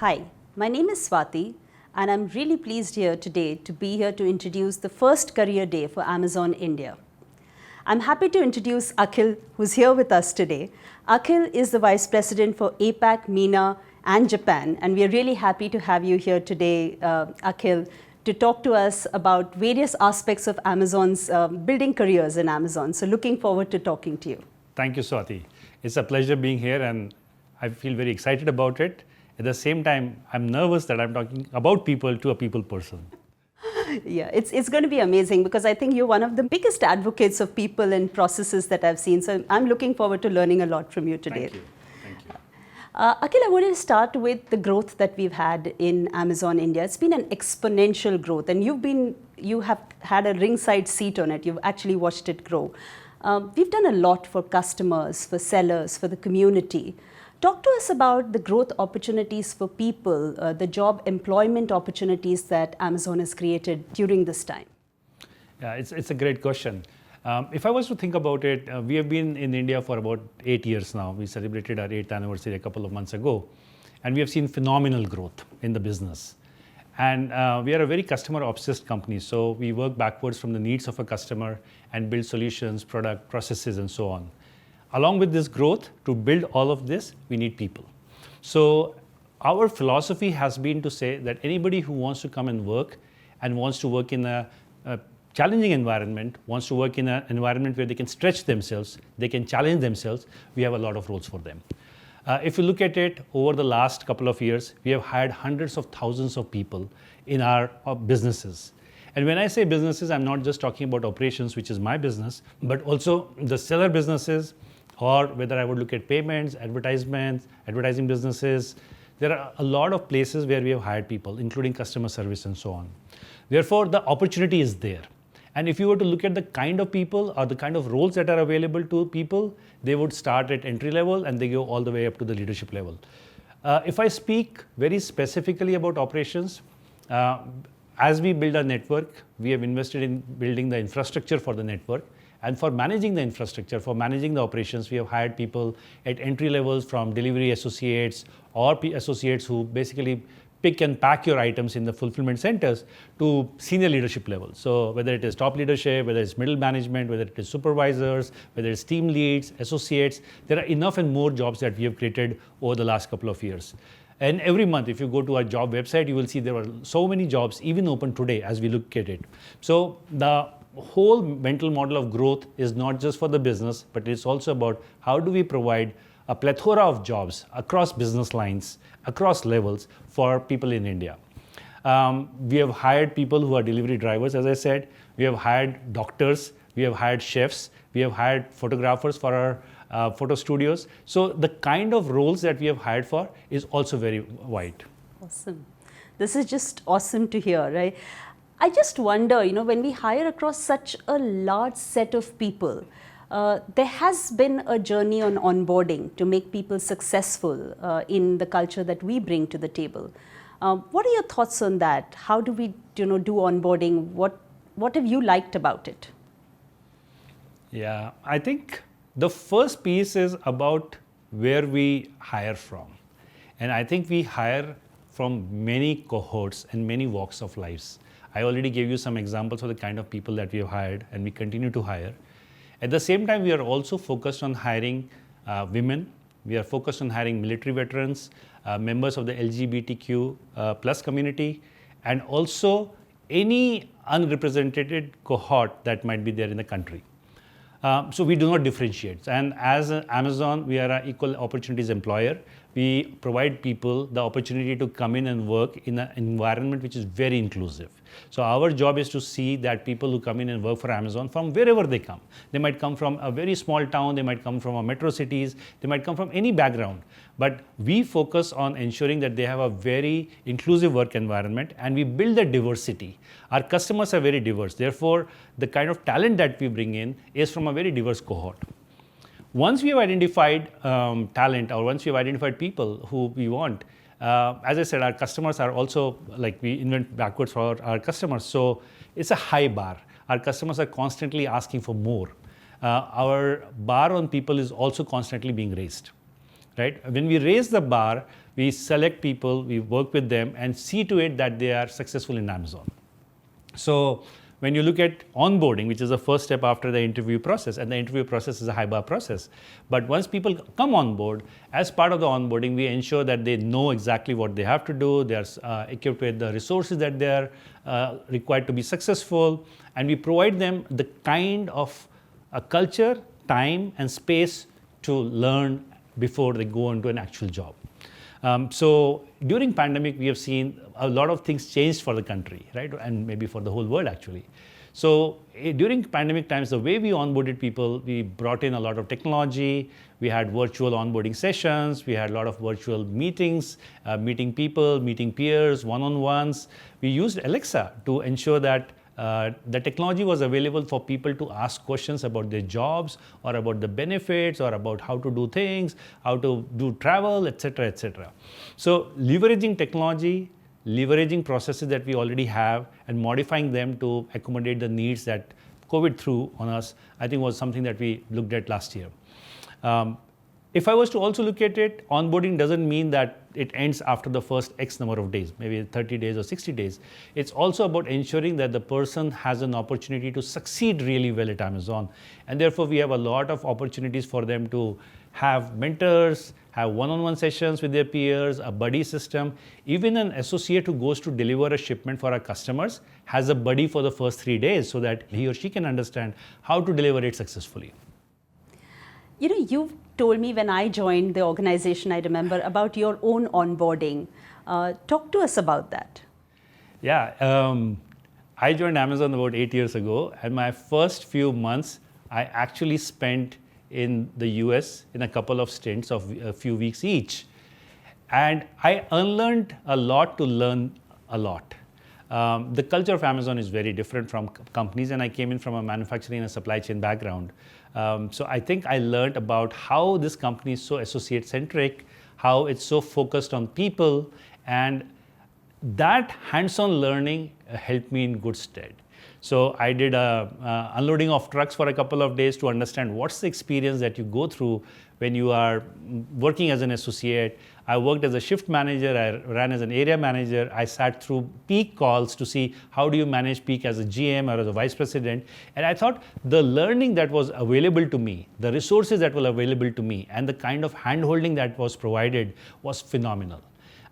Hi, my name is Swati, and I'm really pleased here today to be here to introduce the first career day for Amazon India. I'm happy to introduce Akhil, who's here with us today. Akhil is the Vice President for APAC, MENA, and Japan, and we are really happy to have you here today, Akhil, to talk to us about various aspects of Amazon's building careers in Amazon. So looking forward to talking to you. Thank you, Swati. It's a pleasure being here, and I feel very excited about it. At the same time, I'm nervous that I'm talking about people to a people person. Yeah, it's going to be amazing because I think you're one of the biggest advocates of people and processes that I've seen. So I'm looking forward to learning a lot from you today. Thank you. Thank you. Akhil, I wanted to start with the growth that we've had in Amazon India. It's been an exponential growth, and you have had a ringside seat on it. You've actually watched it grow. We've done a lot for customers, for sellers, for the community. Talk to us about the growth opportunities for people, the job employment opportunities that Amazon has created during this time. Yeah, it's a great question. If I was to think about it, we have been in India for about 8 years now. We celebrated our 8th anniversary a couple of months ago, and we have seen phenomenal growth in the business. And we are a very customer-obsessed company, so we work backwards from the needs of a customer and build solutions, product, processes, and so on. Along with this growth, to build all of this, we need people. So our philosophy has been to say that anybody who wants to come and work and wants to work in a challenging environment, wants to work in an environment where they can stretch themselves, they can challenge themselves, we have a lot of roles for them. If you look at it, over the last couple of years, we have hired hundreds of thousands of people in our businesses. And when I say businesses, I'm not just talking about operations, which is my business, but also the seller businesses, or whether I would look at payments, advertisements, advertising businesses. There are a lot of places where we have hired people, including customer service and so on. Therefore, the opportunity is there. And if you were to look at the kind of people or the kind of roles that are available to people, they would start at entry level and they go all the way up to the leadership level. If I speak very specifically about operations, as we build our network, we have invested in building the infrastructure for the network. And for managing the infrastructure, for managing the operations, we have hired people at entry levels from delivery associates or associates who basically pick and pack your items in the fulfillment centers to senior leadership levels. So whether it is top leadership, whether it's middle management, whether it is supervisors, whether it's team leads, associates, there are enough and more jobs that we have created over the last couple of years. And every month, if you go to our job website, you will see there are so many jobs even open today as we look at it. So the whole mental model of growth is not just for the business, but it's also about how do we provide a plethora of jobs across business lines, across levels for people in India. We have hired people who are delivery drivers, as I said. We have hired doctors. We have hired chefs. We have hired photographers for our photo studios. So the kind of roles that we have hired for is also very wide. Awesome. This is just awesome to hear, right? I just wonder, when we hire across such a large set of people, there has been a journey on onboarding to make people successful in the culture that we bring to the table. What are your thoughts on that? How do we, do onboarding? What have you liked about it? Yeah, I think the first piece is about where we hire from. And I think we hire from many cohorts and many walks of lives. I already gave you some examples of the kind of people that we have hired and we continue to hire. At the same time, we are also focused on hiring women. We are focused on hiring military veterans, members of the LGBTQ plus community, and also any unrepresented cohort that might be there in the country. So we do not differentiate. And as Amazon, we are an equal opportunities employer. We provide people the opportunity to come in and work in an environment which is very inclusive. So our job is to see that people who come in and work for Amazon from wherever they come. They might come from a very small town, they might come from a metro cities, they might come from any background. But we focus on ensuring that they have a very inclusive work environment and we build the diversity. Our customers are very diverse. Therefore, the kind of talent that we bring in is from a very diverse cohort. Once we have identified talent, or once we have identified people who we want, as I said, our customers are also, like, we invent backwards for our customers. So it's a high bar. Our customers are constantly asking for more. Our bar on people is also constantly being raised, right? When we raise the bar, we select people, we work with them and see to it that they are successful in Amazon. So when you look at onboarding, which is the first step after the interview process, and the interview process is a high bar process, but once people come on board, as part of the onboarding, we ensure that they know exactly what they have to do, they are equipped with the resources that they are required to be successful, and we provide them the kind of culture, time and space to learn before they go into an actual job. So during pandemic, we have seen a lot of things changed for the country, right? And maybe for the whole world actually. So during pandemic times, the way we onboarded people, we brought in a lot of technology. We had virtual onboarding sessions. We had a lot of virtual meetings, meeting people, meeting peers, one-on-ones. We used Alexa to ensure that the technology was available for people to ask questions about their jobs or about the benefits or about how to do things, how to do travel, etc., etc. So leveraging technology, leveraging processes that we already have and modifying them to accommodate the needs that COVID threw on us, I think was something that we looked at last year. If I was to also look at it, onboarding doesn't mean that it ends after the first X number of days, maybe 30 days or 60 days. It's also about ensuring that the person has an opportunity to succeed really well at Amazon. And therefore, we have a lot of opportunities for them to have mentors, have one-on-one sessions with their peers, a buddy system. Even an associate who goes to deliver a shipment for our customers has a buddy for the first 3 days so that he or she can understand how to deliver it successfully. You know, you told me when I joined the organization, I remember, about your own onboarding. Talk to us about that. Yeah, I joined Amazon about 8 years ago, and my first few months I actually spent in the US in a couple of stints of a few weeks each. And I unlearned a lot to learn a lot. The culture of Amazon is very different from companies, and I came in from a manufacturing and supply chain background. So I think I learned about how this company is so associate-centric, how it's so focused on people, and that hands-on learning helped me in good stead. So I did unloading of trucks for a couple of days to understand what's the experience that you go through when you are working as an associate. I worked as a shift manager, I ran as an area manager, I sat through peak calls to see how do you manage peak as a GM or as a vice president. And I thought the learning that was available to me, the resources that were available to me, and the kind of hand-holding that was provided was phenomenal.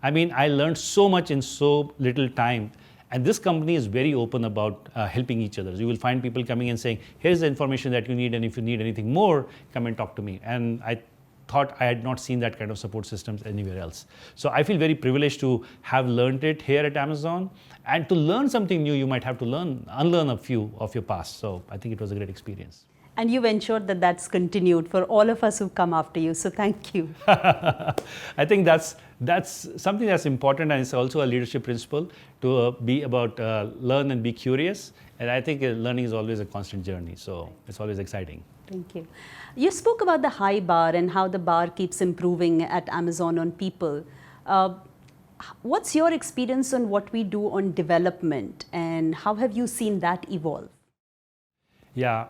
I mean, I learned so much in so little time. And this company is very open about helping each other. You will find people coming and saying, here's the information that you need, and if you need anything more, come and talk to me. And I thought I had not seen that kind of support systems anywhere else. So I feel very privileged to have learned it here at Amazon. And to learn something new, you might have to unlearn a few of your past. So I think it was a great experience. And you've ensured that that's continued for all of us who come after you. So thank you. I think that's something that's important, and it's also a leadership principle to be about learn and be curious. And I think learning is always a constant journey. So it's always exciting. Thank you. You spoke about the high bar and how the bar keeps improving at Amazon on people. What's your experience on what we do on development, and how have you seen that evolve? Yeah.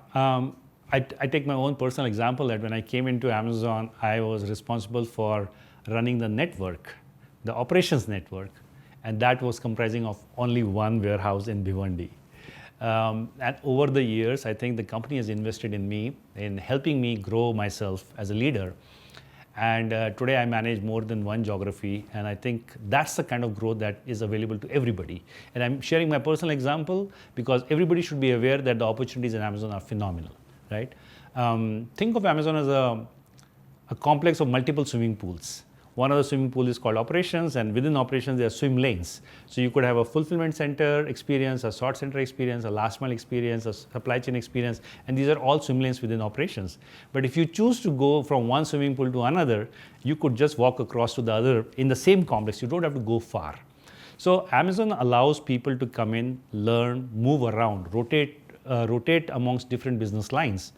I take my own personal example that when I came into Amazon, I was responsible for running the network, the operations network, and that was comprising of only one warehouse in Bhiwandi. And over the years, I think the company has invested in me, in helping me grow myself as a leader. And today I manage more than one geography, and I think that's the kind of growth that is available to everybody. And I'm sharing my personal example because everybody should be aware that the opportunities in Amazon are phenomenal. Right? Think of Amazon as a complex of multiple swimming pools. One of the swimming pools is called operations, and within operations there are swim lanes. So you could have a fulfillment center experience, a sort center experience, a last mile experience, a supply chain experience, and these are all swim lanes within operations. But if you choose to go from one swimming pool to another, you could just walk across to the other in the same complex. You don't have to go far. So Amazon allows people to come in, learn, move around, rotate amongst different business lines,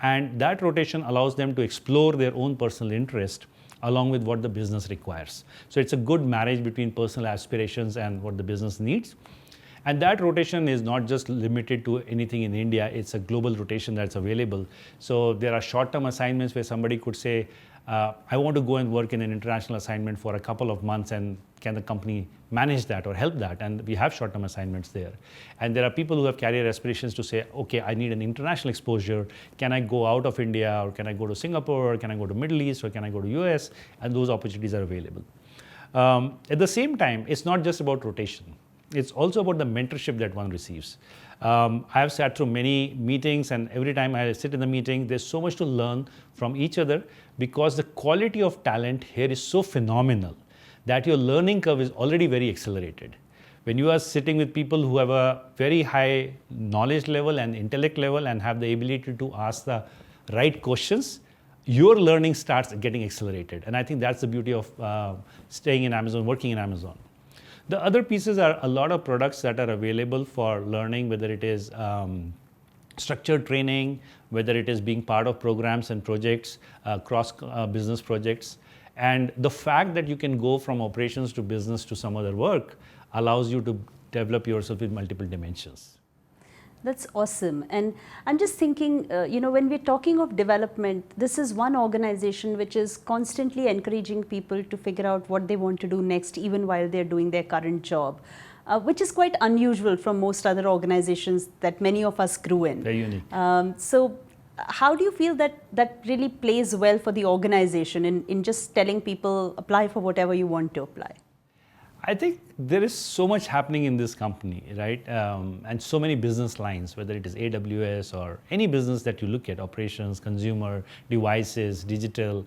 and that rotation allows them to explore their own personal interest along with what the business requires. So it's a good marriage between personal aspirations and what the business needs. And that rotation is not just limited to anything in India, it's a global rotation that's available. So there are short-term assignments where somebody could say, I want to go and work in an international assignment for a couple of months, and can the company manage that or help that? And we have short-term assignments there. And there are people who have career aspirations to say, okay, I need an international exposure. Can I go out of India, or can I go to Singapore, or can I go to Middle East, or can I go to US? And those opportunities are available. At the same time, it's not just about rotation. It's also about the mentorship that one receives. I have sat through many meetings, and every time I sit in the meeting, there's so much to learn from each other, because the quality of talent here is so phenomenal that your learning curve is already very accelerated. When you are sitting with people who have a very high knowledge level and intellect level and have the ability to ask the right questions, your learning starts getting accelerated. And I think that's the beauty of staying in Amazon, working in Amazon. The other pieces are a lot of products that are available for learning, whether it is structured training, whether it is being part of programs and projects, cross business projects. And the fact that you can go from operations to business to some other work allows you to develop yourself in multiple dimensions. That's awesome. And I'm just thinking, when we're talking of development, this is one organization which is constantly encouraging people to figure out what they want to do next, even while they're doing their current job, which is quite unusual from most other organizations that many of us grew in. Very unique. So how do you feel that really plays well for the organization in just telling people, apply for whatever you want to apply? I think there is so much happening in this company, right? And so many business lines, whether it is AWS or any business that you look at, operations, consumer, devices, digital,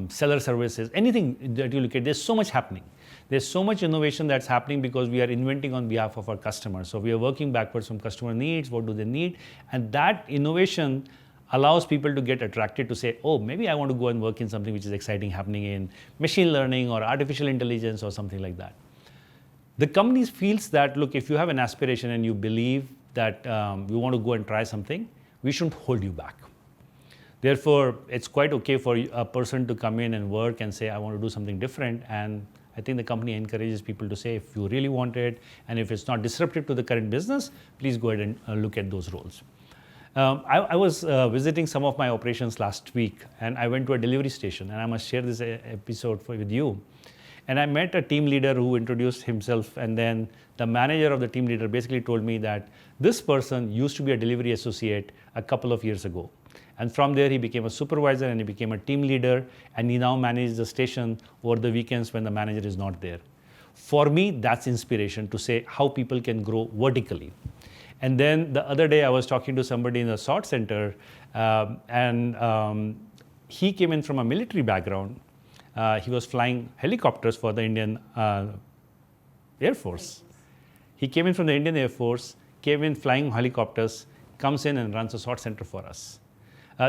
seller services, anything that you look at, there's so much happening. There's so much innovation that's happening because we are inventing on behalf of our customers. So we are working backwards from customer needs, what do they need? And that innovation allows people to get attracted to say, oh, maybe I want to go and work in something which is exciting happening in machine learning or artificial intelligence or something like that. The company feels that, look, if you have an aspiration and you believe that you want to go and try something, we shouldn't hold you back. Therefore, it's quite okay for a person to come in and work and say, I want to do something different. And I think the company encourages people to say, if you really want it, and if it's not disruptive to the current business, please go ahead and look at those roles. I was visiting some of my operations last week, and I went to a delivery station, and I must share this episode with you. And I met a team leader who introduced himself, and then the manager of the team leader basically told me that this person used to be a delivery associate a couple of years ago. And from there, he became a supervisor and he became a team leader, and he now manages the station over the weekends when the manager is not there. For me, that's inspiration to say how people can grow vertically. And then the other day, I was talking to somebody in the sort center, and he came in from a military background. He was flying helicopters for the Indian Air Force. He came in from the Indian Air Force, came in flying helicopters, comes in and runs a sort center for us.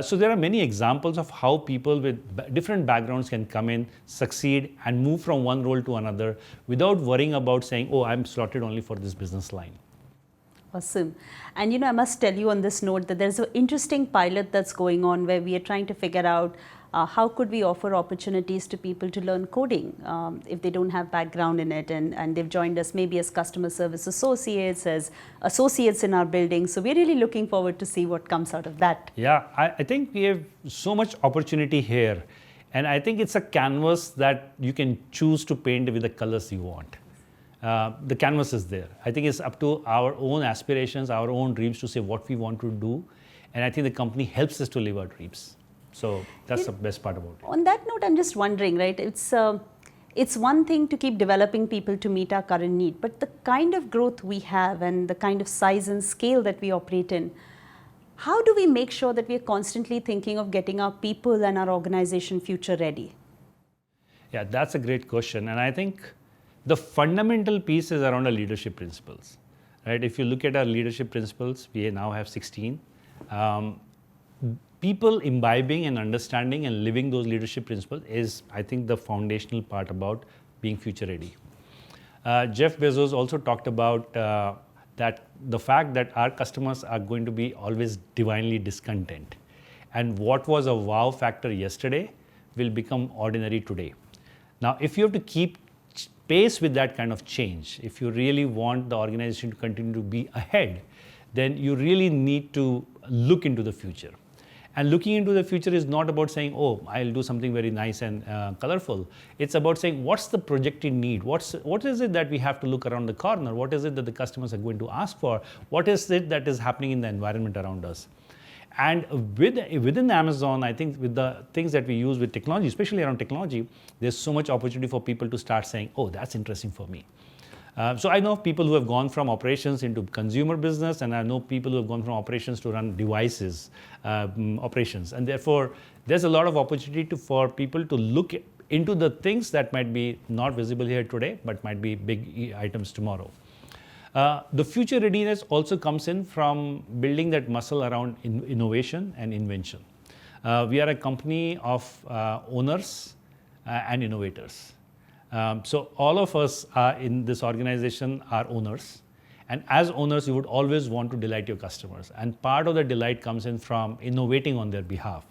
So there are many examples of how people with different backgrounds can come in, succeed, and move from one role to another without worrying about saying, oh, I'm slotted only for this business line. Awesome. And I must tell you on this note that there's an interesting pilot that's going on where we are trying to figure out how could we offer opportunities to people to learn coding if they don't have background in it, and they've joined us maybe as customer service associates, as associates in our building. So we're really looking forward to see what comes out of that. Yeah, I think we have so much opportunity here, and I think it's a canvas that you can choose to paint with the colors you want. The canvas is there. I think it's up to our own aspirations, our own dreams to say what we want to do. And I think the company helps us to live our dreams. So that's the best part about it. On that note, I'm just wondering, right, it's one thing to keep developing people to meet our current need, but the kind of growth we have and the kind of size and scale that we operate in, how do we make sure that we are constantly thinking of getting our people and our organization future ready? Yeah, that's a great question. And I think the fundamental piece is around our leadership principles, right? If you look at our leadership principles, we now have 16. People imbibing and understanding and living those leadership principles is, I think, the foundational part about being future ready. Jeff Bezos also talked about that the fact that our customers are going to be always divinely discontent. And what was a wow factor yesterday will become ordinary today. Now, if you have to keep pace with that kind of change, if you really want the organization to continue to be ahead, then you really need to look into the future. And looking into the future is not about saying, oh, I'll do something very nice and colorful. It's about saying, what's the projected need? What is it that we have to look around the corner? What is it that the customers are going to ask for? What is it that is happening in the environment around us? And within Amazon, I think with the things that we use with technology, especially around technology, there's so much opportunity for people to start saying, oh, that's interesting for me. So I know people who have gone from operations into consumer business, and I know people who have gone from operations to run devices operations. And therefore, there's a lot of opportunity for people to look into the things that might be not visible here today, but might be big items tomorrow. The future readiness also comes in from building that muscle around innovation and invention. We are a company of owners and innovators. So all of us in this organization are owners, and as owners, you would always want to delight your customers. And part of the delight comes in from innovating on their behalf.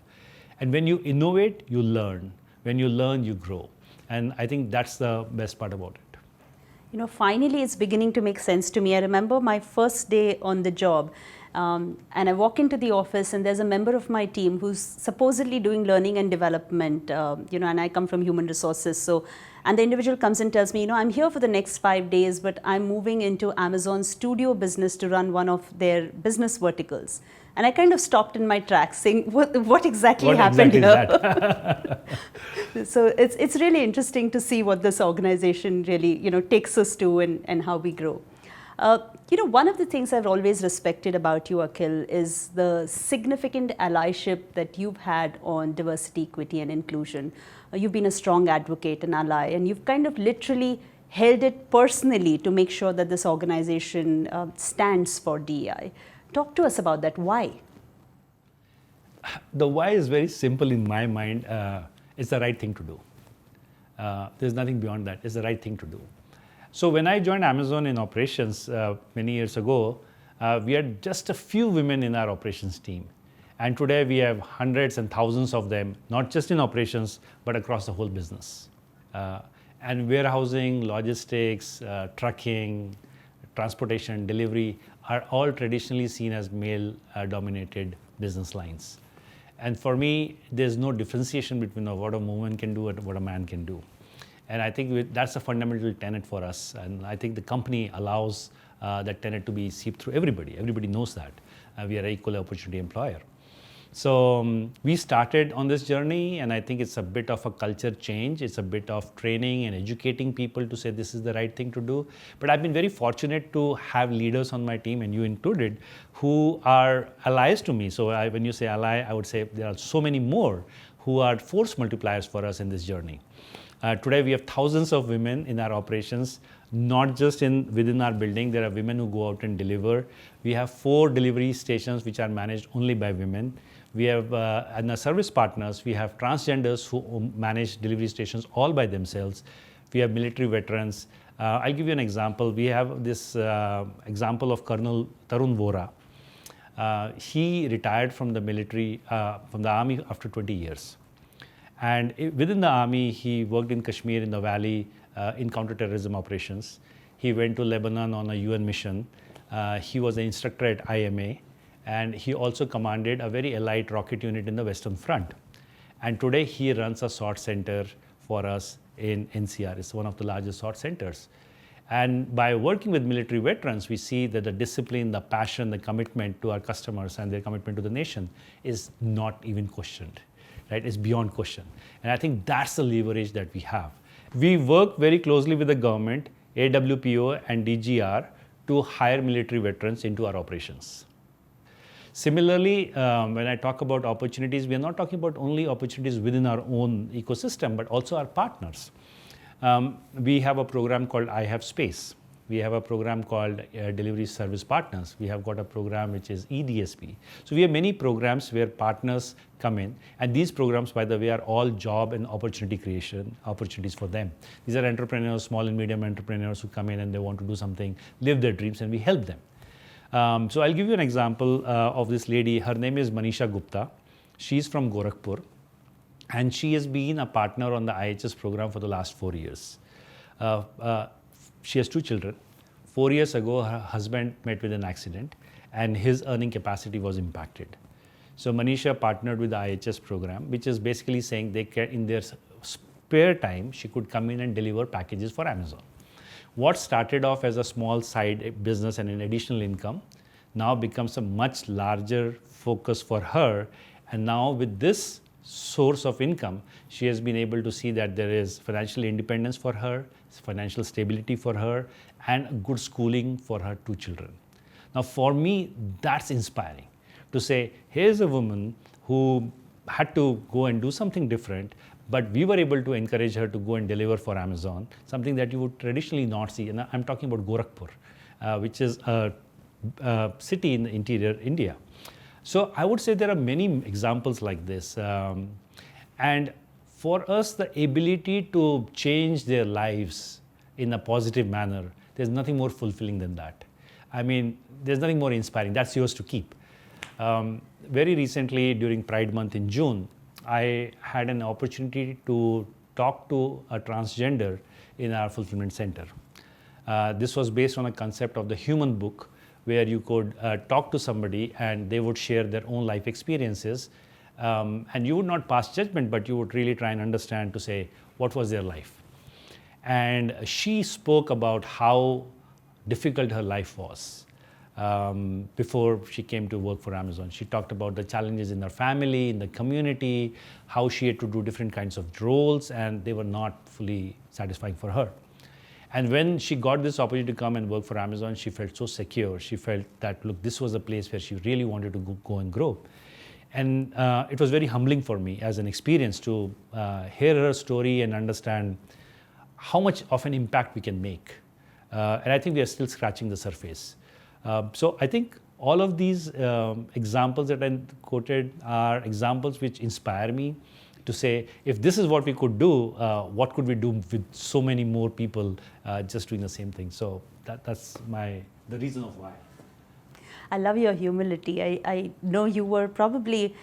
And when you innovate, you learn. When you learn, you grow. And I think that's the best part about it. You know, finally, it's beginning to make sense to me. I remember my first day on the job, and I walk into the office, and there's a member of my team who's supposedly doing learning and development, and I come from human resources. So, and the individual comes and tells me, I'm here for the next 5 days, but I'm moving into Amazon Studio business to run one of their business verticals. And I kind of stopped in my tracks saying, what exactly happened here? So it's really interesting to see what this organization really, takes us to and how we grow. One of the things I've always respected about you, Akhil, is the significant allyship that you've had on diversity, equity, and inclusion. You've been a strong advocate and ally, and you've kind of literally held it personally to make sure that this organization stands for DEI. Talk to us about that. Why? The why is very simple in my mind. It's the right thing to do. There's nothing beyond that. It's the right thing to do. So when I joined Amazon in operations many years ago, we had just a few women in our operations team. And today we have hundreds and thousands of them, not just in operations, but across the whole business. And warehousing, logistics, trucking, transportation, delivery are all traditionally seen as male-dominated business lines. And for me, there's no differentiation between what a woman can do and what a man can do. And I think that's a fundamental tenet for us. And I think the company allows that tenet to be seeped through everybody. Everybody knows that. We are an equal opportunity employer. So we started on this journey, and I think it's a bit of a culture change. It's a bit of training and educating people to say this is the right thing to do. But I've been very fortunate to have leaders on my team, and you included, who are allies to me. So when you say ally, I would say there are so many more who are force multipliers for us in this journey. Today we have thousands of women in our operations, not just within our building. There are women who go out and deliver. We have 4 delivery stations which are managed only by women. We have, and our service partners, we have transgenders who manage delivery stations all by themselves. We have military veterans. I'll give you an example. We have this example of Colonel Tarun Vora. He retired from the military, from the army after 20 years. And within the army, he worked in Kashmir, in the valley, in counterterrorism operations. He went to Lebanon on a UN mission. He was an instructor at IMA. And he also commanded a very elite rocket unit in the Western Front. And today he runs a SWOT center for us in NCR. It's one of the largest SWOT centers. And by working with military veterans, we see that the discipline, the passion, the commitment to our customers and their commitment to the nation is not even questioned, right? It's beyond question. And I think that's the leverage that we have. We work very closely with the government, AWPO and DGR, to hire military veterans into our operations. Similarly, when I talk about opportunities, we are not talking about only opportunities within our own ecosystem, but also our partners. We have a program called I Have Space. We have a program called Delivery Service Partners. We have got a program which is EDSP. So we have many programs where partners come in. And these programs, by the way, are all job and opportunity creation opportunities for them. These are entrepreneurs, small and medium entrepreneurs who come in and they want to do something, live their dreams, and we help them. So I'll give you an example of this lady. Her name is Manisha Gupta. She's from Gorakhpur, and she has been a partner on the IHS program for the last 4 years. She has 2 children. 4 years ago, her husband met with an accident, and his earning capacity was impacted. So Manisha partnered with the IHS program, which is basically saying they can, in their spare time, she could come in and deliver packages for Amazon. What started off as a small side business and an additional income now becomes a much larger focus for her. And now with this source of income, she has been able to see that there is financial independence for her, financial stability for her, and good schooling for her two children. Now, for me, that's inspiring to say, here's a woman who had to go and do something different, but we were able to encourage her to go and deliver for Amazon, something that you would traditionally not see. And I'm talking about Gorakhpur, which is a city in the interior India. So I would say there are many examples like this. And for us, the ability to change their lives in a positive manner, there's nothing more fulfilling than that. I mean, there's nothing more inspiring. That's yours to keep. Very recently, during Pride Month in June, I had an opportunity to talk to a transgender in our fulfillment center. This was based on a concept of the human book, where you could talk to somebody and they would share their own life experiences. And you would not pass judgment, but you would really try and understand to say, what was their life? And she spoke about how difficult her life was before she came to work for Amazon. She talked about the challenges in her family, in the community, how she had to do different kinds of roles, and they were not fully satisfying for her. And when she got this opportunity to come and work for Amazon, she felt so secure. She felt that, look, this was a place where she really wanted to go and grow. And it was very humbling for me as an experience to hear her story and understand how much of an impact we can make. And I think we are still scratching the surface. So I think all of these examples that I quoted are examples which inspire me to say, if this is what we could do, what could we do with so many more people just doing the same thing? So that's the reason of why. I love your humility. I know you were probably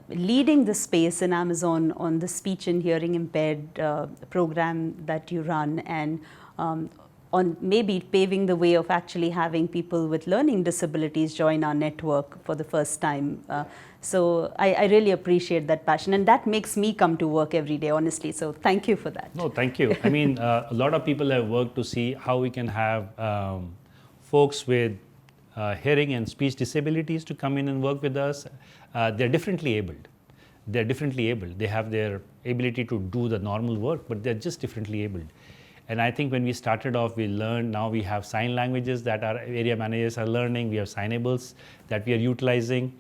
leading the space in Amazon on the speech and hearing impaired program that you run, and on maybe paving the way of actually having people with learning disabilities join our network for the first time. So I really appreciate that passion, and that makes me come to work every day, honestly. So thank you for that. No, thank you. I mean, a lot of people have worked to see how we can have folks with hearing and speech disabilities to come in and work with us. They're differently abled. They have their ability to do the normal work, but they're just differently abled. And I think when we started off, we learned, now we have sign languages that our area managers are learning. We have signables that we are utilizing.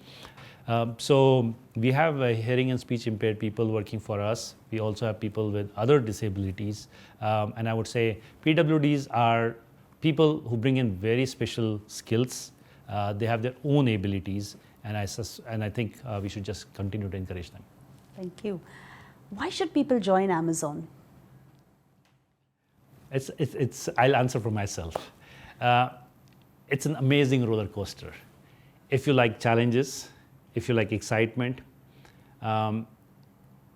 So we have hearing and speech impaired people working for us. We also have people with other disabilities. And I would say PWDs are people who bring in very special skills. They have their own abilities. And I think we should just continue to encourage them. Thank you. Why should people join Amazon? I'll answer for myself. It's an amazing roller coaster. If you like challenges, if you like excitement,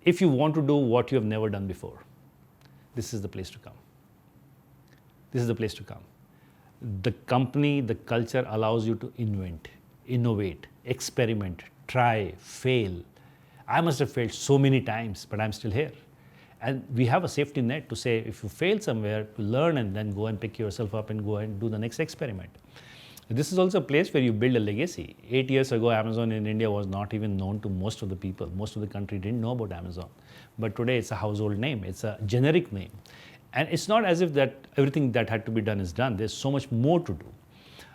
if you want to do what you have never done before, this is the place to come. This is the place to come. The company, the culture allows you to invent, innovate, experiment, try, fail. I must have failed so many times, but I'm still here. And we have a safety net to say, if you fail somewhere, to learn and then go and pick yourself up and go and do the next experiment. This is also a place where you build a legacy. 8 years ago, Amazon in India was not even known to most of the people. Most of the country didn't know about Amazon. But today it's a household name. It's a generic name. And it's not as if that everything that had to be done is done. There's so much more to do.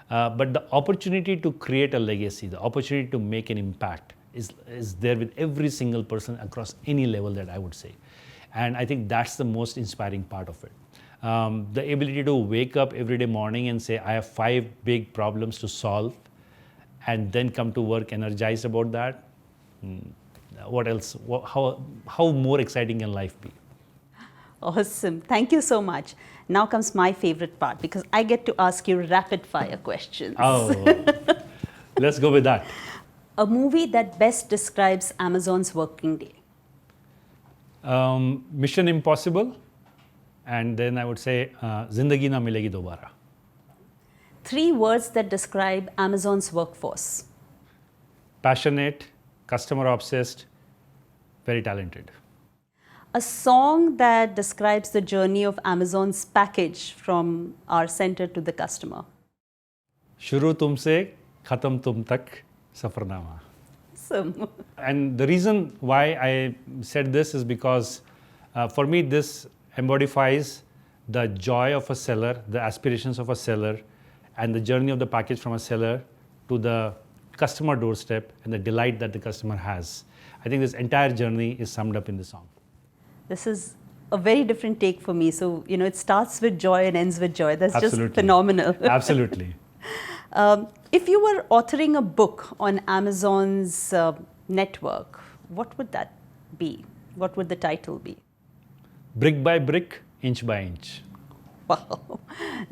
But the opportunity to create a legacy, the opportunity to make an impact is there with every single person across any level, that I would say. And I think that's the most inspiring part of it. The ability to wake up every day morning and say, I have 5 big problems to solve, and then come to work energized about that. What else? How more exciting can life be? Awesome. Thank you so much. Now comes my favorite part, because I get to ask you rapid fire questions. Oh, let's go with that. A movie that best describes Amazon's working day. Mission Impossible, and then I would say Zindagi Na Milegi Dobara. 3 words that describe Amazon's workforce. Passionate, customer obsessed, very talented. A song that describes the journey of Amazon's package from our center to the customer. Shuru tumse, khatam tum tak, safarnama. Awesome. And the reason why I said this is because for me this embodies the joy of a seller, the aspirations of a seller, and the journey of the package from a seller to the customer doorstep and the delight that the customer has. I think this entire journey is summed up in the song. This is a very different take for me. So, it starts with joy and ends with joy. That's Absolutely. just phenomenal. Absolutely. If you were authoring a book on Amazon's network, what would that be? What would the title be? Brick by brick, inch by inch. Wow,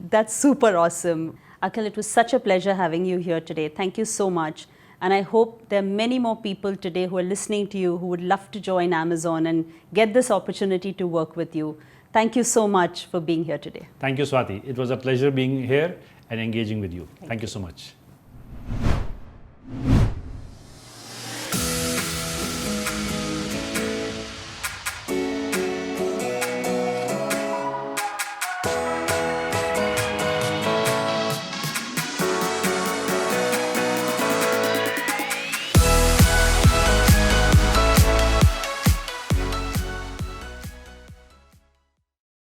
that's super awesome. Akhil, it was such a pleasure having you here today. Thank you so much. And I hope there are many more people today who are listening to you who would love to join Amazon and get this opportunity to work with you. Thank you so much for being here today. Thank you, Swati. It was a pleasure being here and engaging with you. Thank you so much.